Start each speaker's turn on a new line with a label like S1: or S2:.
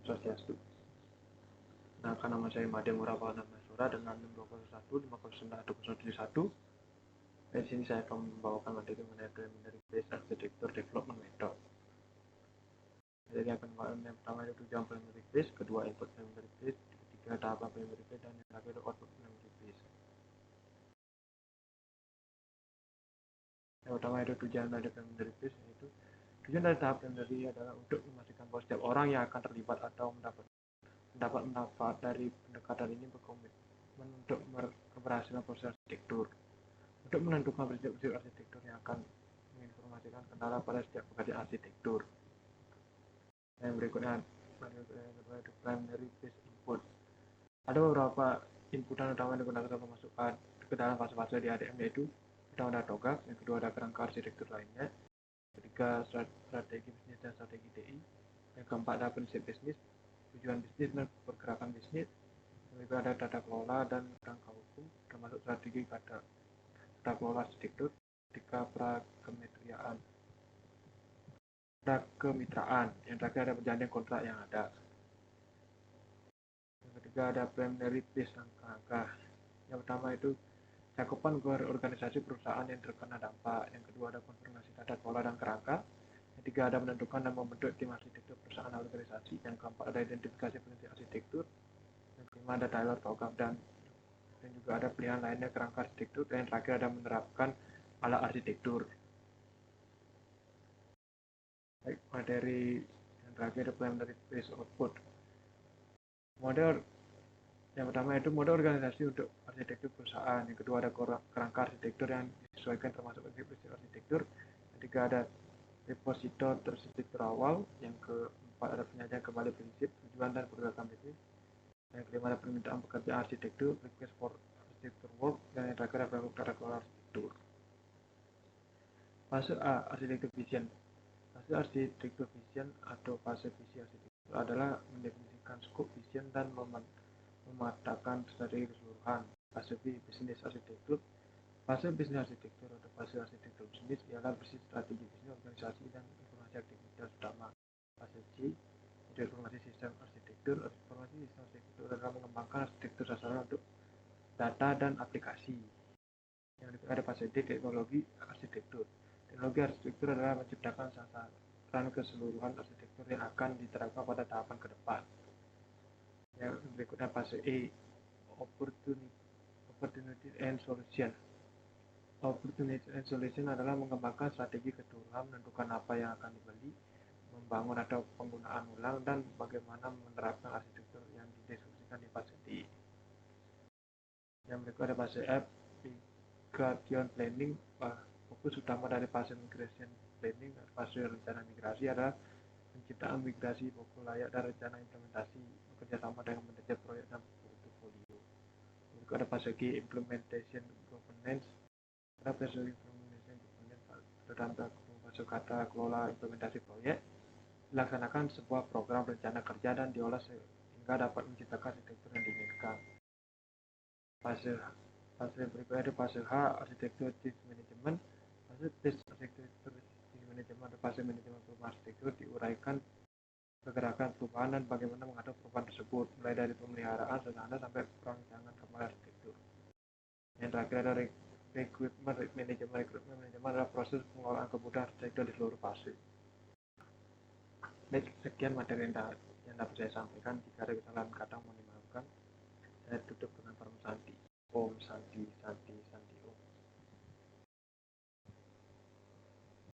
S1: Swastiastu. Nah, nama saya Made Murapana Masura dengan 621509171. Di sini saya akan membawakan materi mengenai preliminary base architecture development method. Jadi akan yang pertama itu tujuan preliminary base, kedua input preliminary base, ketiga tahapan preliminary base, dan yang terakhir output preliminary base. Yang pertama itu tujuan dari preliminary base, yaitu tujuan dari tahap preliminary adalah untuk memastikan bahwa setiap orang yang akan terlibat atau mendapat manfaat dari pendekatan ini berkomitmen untuk keberhasilan proses arsitektur. Untuk menentukan prinsip-prinsip arsitektur yang akan menginformasikan kendala pada setiap pekerjaan arsitektur. Yang berikutnya itu primary base input. Ada beberapa inputan utama yang digunakan untuk memasukkan ke dalam fase-fase di ADM, yaitu pertama ada TOGAF, yang kedua ada kerangka arsitektur lainnya, ketiga strategi bisnis dan strategi TI, yang keempat ada prinsip bisnis, tujuan bisnis dan pergerakan bisnis, yang kedua ada tata kelola dan kerangka hukum, termasuk strategi tata kelola arsitektur, ketiga prakemitraan, yang terakhir ada perjanjian kontrak yang ada. Yang ketiga ada preliminary base angka-angka. Yang pertama itu cakupan organisasi perusahaan yang terkena dampak. Yang kedua ada konfirmasi tata kelola dan kerangka. Yang ketiga ada menentukan dan membentuk tim arsitektur perusahaan organisasi. Yang keempat ada identifikasi prinsip arsitektur. Yang kelima ada Taylor TOGAF dan juga ada pilihan lainnya kerangka arsitektur. Dan yang terakhir ada menerapkan alat arsitektur. Baik, materi yang terakhir ada preliminary base output. Model yang pertama itu model organisasi untuk arsitektur perusahaan. Yang kedua ada kerangka arsitektur yang disesuaikan termasuk prinsip arsitektur. Yang ketiga ada repositor terarsitektur awal. Yang keempat ada penyajian kembali prinsip, tujuan dan pergerakan bisnis. Yang kelima ada permintaan pekerjaan arsitektur, request for architecture work. Dan yang terakhir ada tata kelola arsitektur. Fase A, arsitektur vision. Fase arsitektur vision atau fase visi arsitektur adalah mendefinisikan skop vision dan mematakan strategi keseluruhan. Fase B, bisnis arsitektur. Fase bisnis arsitektur atau fase arsitektur bisnis ialah bersih strategi bisnis, organisasi, dan informasi aktivitas utama. Fase C, informasi sistem arsitektur. Informasi sistem arsitektur adalah mengembangkan arsitektur sasaran untuk data dan aplikasi. Yang ada fase D, teknologi arsitektur. Teknologi arsitektur adalah menciptakan sasaran keseluruhan arsitektur yang akan diterapkan pada tahapan ke depan. Yang berikutnya fase E, opportunity and solution. Opportunity and solution adalah mengembangkan strategi keseluruhan, menentukan apa yang akan dibeli, membangun atau penggunaan ulang, dan bagaimana menerapkan arsitektur yang didiskusikan di fase D. Yang berikutnya ada fase F, migration planning. Fokus utama dari fase migration planning dan fase rencana migrasi adalah penciptaan migrasi buku layak dan rencana implementasi bekerjasama dengan manajer proyek dan portfolio. Juga ada fase G, implementation governance. Pada fase implementation governance dalam fase kata kelola implementasi proyek dilaksanakan sebuah program rencana kerja dan diolah sehingga dapat menciptakan arsitektur yang diinginkan. Fase berikutnya ada fase H, arsitektur change management. Fase arsitektur change management atau fase manajemen perubahan arsitektur diuraikan pergerakan perubahan dan bagaimana mengatur perubahan tersebut, mulai dari pemeliharaan sederhana sampai perancangan kembali arsitektur. Yang terakhir ada recruitment management. Recruitment management adalah proses pengelolaan kebutuhan arsitektur di seluruh fase. Baik, sekian materi yang dapat saya sampaikan. Jika ada kesalahan kata mohon dimaafkan. Saya tutup dengan Param Santi. Om Santi Santi Santi.